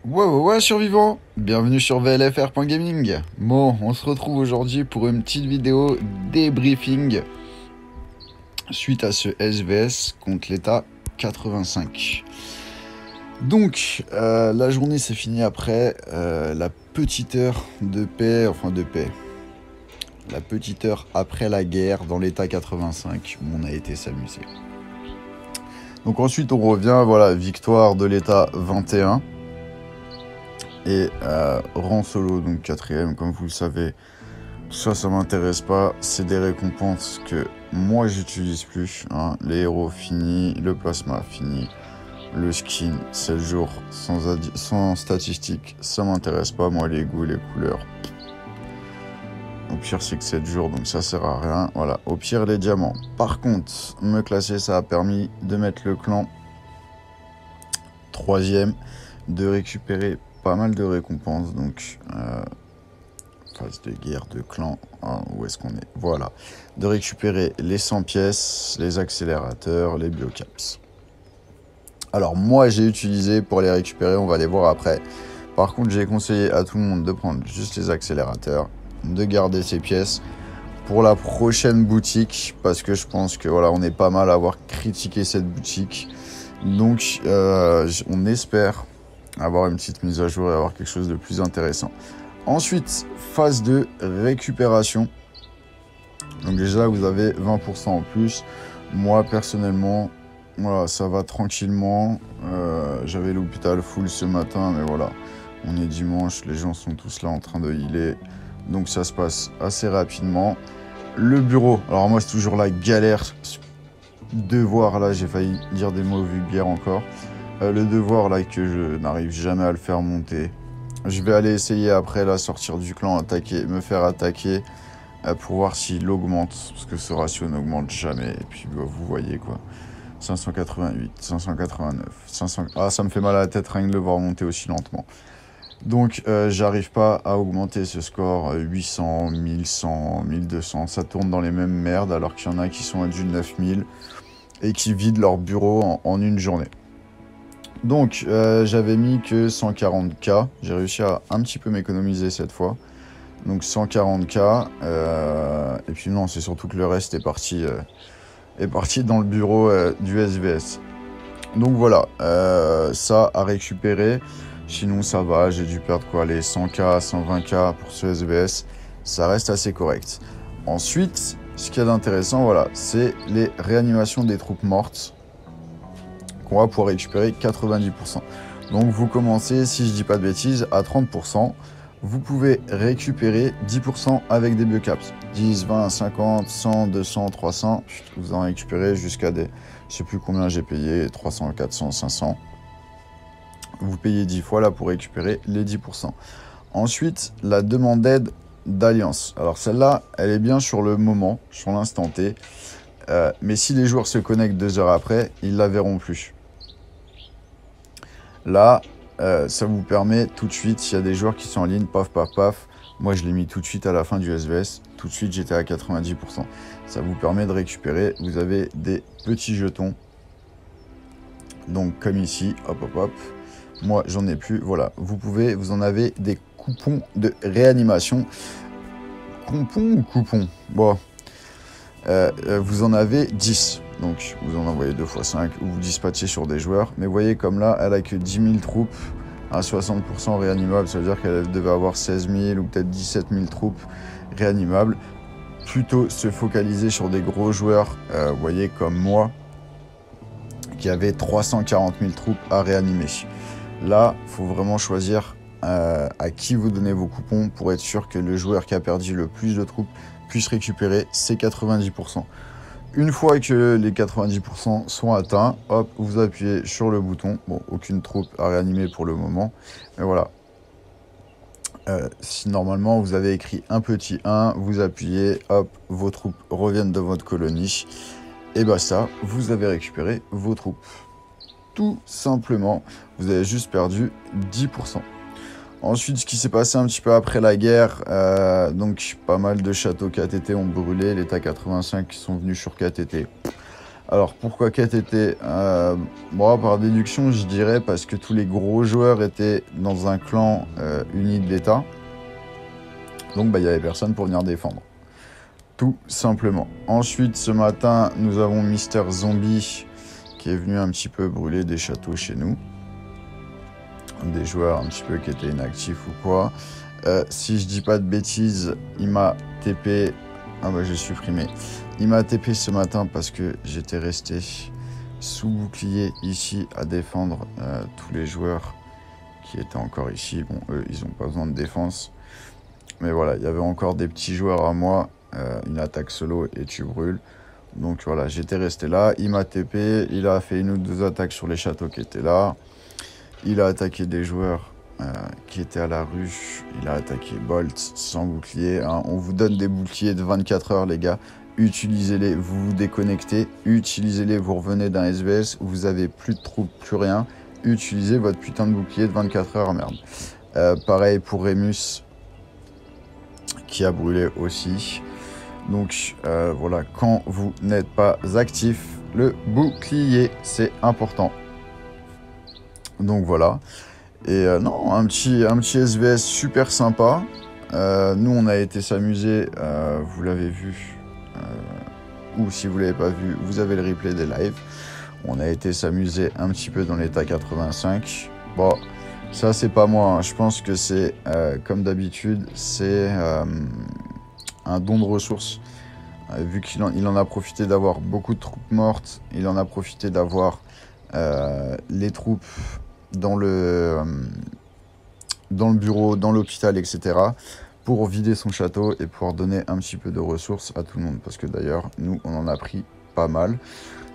Ouais, survivant. Bienvenue sur VLFR.gaming. Bon, on se retrouve aujourd'hui pour une petite vidéo débriefing suite à ce SVS contre l'État 85. Donc, la journée s'est finie après la petite heure de paix, la petite heure après la guerre dans l'État 85 où on a été s'amuser. Donc ensuite on revient, voilà, victoire de l'État 21. Et rang solo, donc quatrième, comme vous le savez. Ça m'intéresse pas. C'est des récompenses que moi j'utilise plus. Hein. Les héros finis, le plasma fini, le skin 7 jours sans statistiques, ça m'intéresse pas. Moi les goûts, les couleurs. Au pire c'est que 7 jours, donc ça sert à rien. Voilà, au pire les diamants. Par contre, me classer, ça a permis de mettre le clan troisième, de récupérer pas mal de récompenses, donc phase de guerre de clan, hein, où est-ce qu'on est? Voilà, de récupérer les 100 pièces, les accélérateurs, les biocaps. Alors moi j'ai utilisé pour les récupérer, on va les voir après. Par contre j'ai conseillé à tout le monde de prendre juste les accélérateurs, de garder ces pièces pour la prochaine boutique, parce que je pense que voilà, on est pas mal à avoir critiqué cette boutique. Donc on espère avoir une petite mise à jour et avoir quelque chose de plus intéressant. Ensuite, phase de récupération. Donc déjà, vous avez 20% en plus. Moi, personnellement, voilà, ça va tranquillement. J'avais l'hôpital full ce matin, mais voilà, on est dimanche, les gens sont tous là en train de healer. Donc ça se passe assez rapidement. Le bureau, alors moi, c'est toujours la galère. Devoir, là, j'ai failli dire des mots vulgaires encore. Le devoir, là, que je n'arrive jamais à le faire monter. Je vais aller essayer après, là, sortir du clan, attaquer, me faire attaquer pour voir s'il augmente, parce que ce ratio n'augmente jamais. Et puis, bah, vous voyez, quoi. 588, 589, 500... Ah, ça me fait mal à la tête rien que de le voir monter aussi lentement. Donc, j'arrive pas à augmenter ce score 800, 1100, 1200. Ça tourne dans les mêmes merdes, alors qu'il y en a qui sont à du 9000 et qui vident leur bureau en une journée. Donc, j'avais mis que 140K. J'ai réussi à un petit peu m'économiser cette fois. Donc 140K. Et puis non, c'est surtout que le reste est parti dans le bureau du SVS. Donc voilà, ça à récupérer. Sinon ça va, j'ai dû perdre quoi, les 100K, 120K pour ce SVS. Ça reste assez correct. Ensuite, ce qu'il y a d'intéressant, voilà, c'est les réanimations des troupes mortes. On va pouvoir récupérer 90%. Donc vous commencez, si je dis pas de bêtises, à 30%. Vous pouvez récupérer 10% avec des biocaps. 10, 20, 50, 100, 200, 300. Vous en récupérez jusqu'à des... Je sais plus combien j'ai payé, 300, 400, 500. Vous payez 10 fois là pour récupérer les 10%. Ensuite, la demande d'aide d'alliance. Alors celle-là, elle est bien sur le moment, sur l'instant T. Mais si les joueurs se connectent 2 heures après, ils la verront plus. Là, ça vous permet tout de suite, s'il y a des joueurs qui sont en ligne, paf, paf, paf. Moi, je l'ai mis tout de suite à la fin du SVS. Tout de suite, j'étais à 90%. Ça vous permet de récupérer. Vous avez des petits jetons. Donc, comme ici, hop, hop, hop. Moi, j'en ai plus. Voilà, vous en avez des coupons de réanimation. Coupons ou coupons? Bon. Vous en avez 10. Donc, vous en envoyez 2 x 5 ou vous dispatchez sur des joueurs. Mais vous voyez, comme là, elle a que 10 000 troupes à 60% réanimables. Ça veut dire qu'elle devait avoir 16 000 ou peut-être 17 000 troupes réanimables. Plutôt se focaliser sur des gros joueurs, vous voyez, comme moi, qui avait 340 000 troupes à réanimer. Là, il faut vraiment choisir à qui vous donnez vos coupons pour être sûr que le joueur qui a perdu le plus de troupes puisse récupérer ses 90%. Une fois que les 90% sont atteints, hop, vous appuyez sur le bouton. Bon, aucune troupe à réanimer pour le moment, mais voilà. Si normalement vous avez écrit un petit 1, vous appuyez, hop, vos troupes reviennent de votre colonie. Et basta, vous avez récupéré vos troupes. Tout simplement, vous avez juste perdu 10%. Ensuite, ce qui s'est passé un petit peu après la guerre, donc pas mal de châteaux KTT ont brûlé, l'État 85 qui sont venus sur KTT. Alors pourquoi quête était moi par déduction je dirais parce que tous les gros joueurs étaient dans un clan uni de l'État. Donc bah il n'y avait personne pour venir défendre. Tout simplement. Ensuite ce matin nous avons Mister Zombie qui est venu un petit peu brûler des châteaux chez nous. Des joueurs un petit peu qui étaient inactifs ou quoi. Si je dis pas de bêtises, il m'a TP. Ah bah j'ai supprimé. Il m'a TP ce matin parce que j'étais resté sous bouclier ici à défendre tous les joueurs qui étaient encore ici. Bon, eux, ils n'ont pas besoin de défense. Mais voilà, il y avait encore des petits joueurs à moi. Une attaque solo et tu brûles. Donc voilà, j'étais resté là. Il m'a TP. Il a fait une ou deux attaques sur les châteaux qui étaient là. Il a attaqué des joueurs qui étaient à la rue. Il a attaqué Bolt sans bouclier. Hein. On vous donne des boucliers de 24 heures, les gars. Utilisez-les, vous vous déconnectez. Utilisez-les, vous revenez d'un SBS. Vous avez plus de troupes, plus rien. Utilisez votre putain de bouclier de 24 heures, merde. Pareil pour Remus, qui a brûlé aussi. Donc voilà, quand vous n'êtes pas actif, le bouclier, c'est important. Donc voilà. Et non, un petit SVS super sympa. Nous, on a été s'amuser, vous l'avez vu, ou si vous l'avez pas vu, vous avez le replay des lives. On a été s'amuser un petit peu dans l'état 85. Bon, ça c'est pas moi, hein. Je pense que c'est, comme d'habitude, c'est un don de ressources. Vu qu'il en a profité d'avoir beaucoup de troupes mortes, il en a profité d'avoir les troupes dans le bureau, dans l'hôpital, etc. pour vider son château et pouvoir donner un petit peu de ressources à tout le monde. Parce que d'ailleurs, nous, on en a pris pas mal.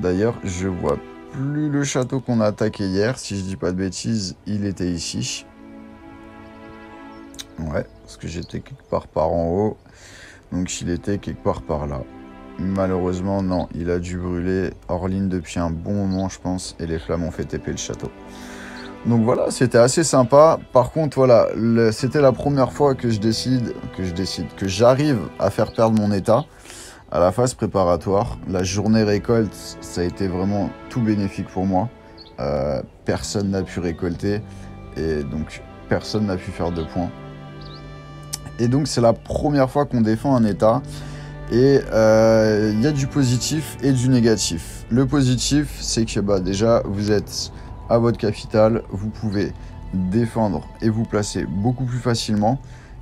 D'ailleurs, je vois plus le château qu'on a attaqué hier. Si je dis pas de bêtises, il était ici. Ouais, parce que j'étais quelque part par en haut. Donc il était quelque part par là. Malheureusement, non, il a dû brûler hors ligne depuis un bon moment, je pense. Et les flammes ont fait TP le château. Donc voilà, c'était assez sympa. Par contre, voilà, c'était la première fois que que j'arrive à faire perdre mon état à la phase préparatoire. La journée récolte, ça a été vraiment tout bénéfique pour moi. Personne n'a pu récolter et donc personne n'a pu faire de points. Et donc c'est la première fois qu'on défend un état. Et il y a du positif et du négatif. Le positif, c'est que bah, déjà, vous êtes à votre capitale, vous pouvez défendre et vous placer beaucoup plus facilement.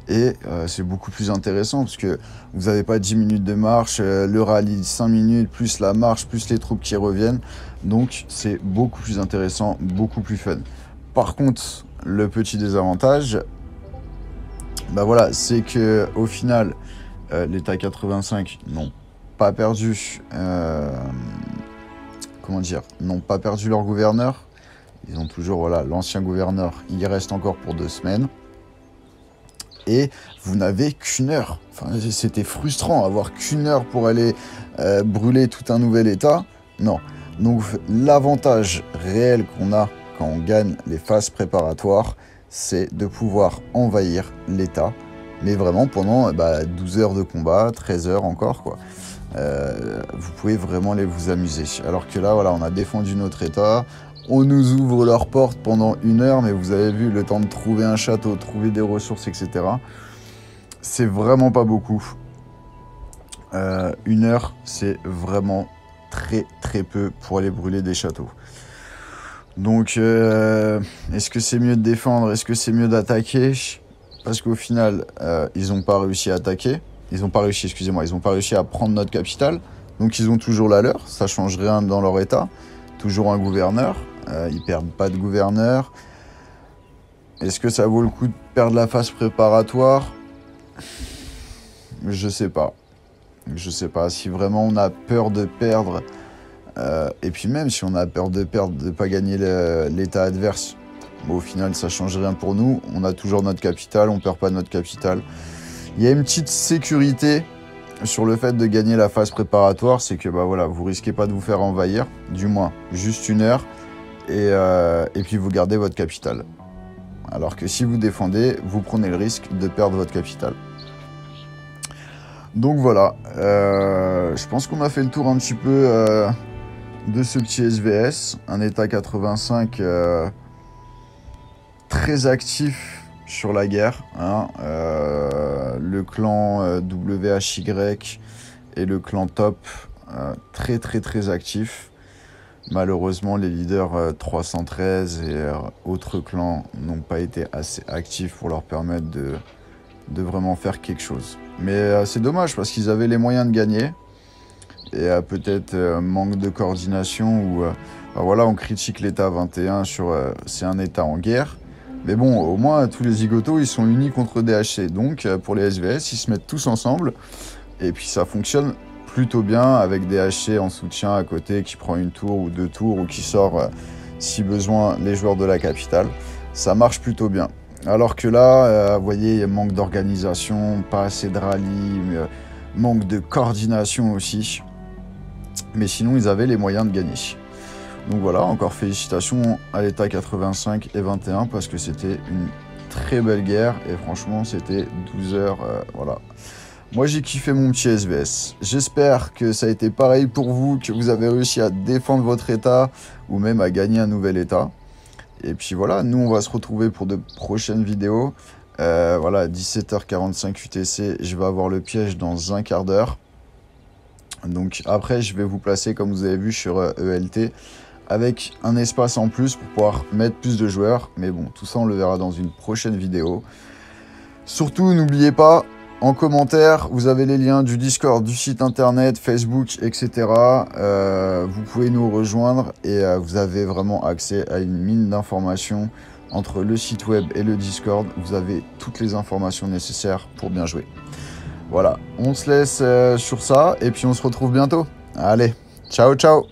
Et c'est beaucoup plus intéressant parce que vous n'avez pas 10 minutes de marche, le rallye 5 minutes, plus la marche, plus les troupes qui reviennent. Donc c'est beaucoup plus intéressant, beaucoup plus fun. Par contre, le petit désavantage, bah voilà, c'est que au final, l'État 85 n'ont pas perdu, comment dire, n'ont pas perdu leur gouverneur. Ils ont toujours, voilà, l'ancien gouverneur, il reste encore pour 2 semaines. Et vous n'avez qu'une heure. Enfin, c'était frustrant, avoir qu'une heure pour aller brûler tout un nouvel État. Non. Donc l'avantage réel qu'on a quand on gagne les phases préparatoires, c'est de pouvoir envahir l'État. Mais vraiment pendant 12 heures de combat, 13 heures encore, quoi. Vous pouvez vraiment aller vous amuser. Alors que là, voilà, on a défendu notre État. On nous ouvre leurs portes pendant 1 heure, mais vous avez vu le temps de trouver un château, trouver des ressources, etc. C'est vraiment pas beaucoup. 1 heure, c'est vraiment très peu pour aller brûler des châteaux. Donc, est-ce que c'est mieux de défendre? Est-ce que c'est mieux d'attaquer? Parce qu'au final, ils n'ont pas réussi à attaquer. Ils n'ont pas réussi, excusez-moi, ils n'ont pas réussi à prendre notre capitale. Donc ils ont toujours la leur, ça change rien dans leur état. Toujours un gouverneur, ils perdent pas de gouverneur. Est-ce que ça vaut le coup de perdre la phase préparatoire? Je sais pas. Je sais pas, si vraiment on a peur de perdre, et puis même si on a peur de perdre, de pas gagner l'état adverse, bon, au final ça change rien pour nous, on a toujours notre capitale, on perd pas notre capitale. Il y a une petite sécurité sur le fait de gagner la phase préparatoire, c'est que bah voilà, vous risquez pas de vous faire envahir, du moins juste 1 heure, et puis vous gardez votre capitale. Alors que si vous défendez, vous prenez le risque de perdre votre capitale. Donc voilà, je pense qu'on a fait le tour un petit peu de ce petit SVS. Un état 85 très actif sur la guerre. Hein. Le clan WHY et le clan Top, très actif. Malheureusement, les leaders 313 et autres clans n'ont pas été assez actifs pour leur permettre de vraiment faire quelque chose. Mais c'est dommage parce qu'ils avaient les moyens de gagner. Et peut-être manque de coordination ou... bah voilà, on critique l'état 21 sur... c'est un état en guerre. Mais bon, au moins, tous les zigotos, ils sont unis contre DHC. Donc, pour les SVS, ils se mettent tous ensemble. Et puis, ça fonctionne plutôt bien avec DHC en soutien à côté qui prend une tour ou deux tours ou qui sort, si besoin, les joueurs de la capitale. Ça marche plutôt bien. Alors que là, vous voyez, manque d'organisation, pas assez de rallye, manque de coordination aussi. Mais sinon, ils avaient les moyens de gagner. Donc voilà, encore félicitations à l'état 85 et 21 parce que c'était une très belle guerre et franchement, c'était 12 heures, voilà. Moi, j'ai kiffé mon petit SVS. J'espère que ça a été pareil pour vous, que vous avez réussi à défendre votre état ou même à gagner un nouvel état. Et puis voilà, nous, on va se retrouver pour de prochaines vidéos. Voilà, 17h45 UTC, je vais avoir le piège dans un quart d'heure. Donc après, je vais vous placer, comme vous avez vu, sur ELT, avec un espace en plus pour pouvoir mettre plus de joueurs. Mais bon, tout ça, on le verra dans une prochaine vidéo. Surtout, n'oubliez pas, en commentaire, vous avez les liens du Discord, du site internet, Facebook, etc. Vous pouvez nous rejoindre et vous avez vraiment accès à une mine d'informations entre le site web et le Discord. Vous avez toutes les informations nécessaires pour bien jouer. Voilà, on se laisse sur ça et puis on se retrouve bientôt. Allez, ciao ciao!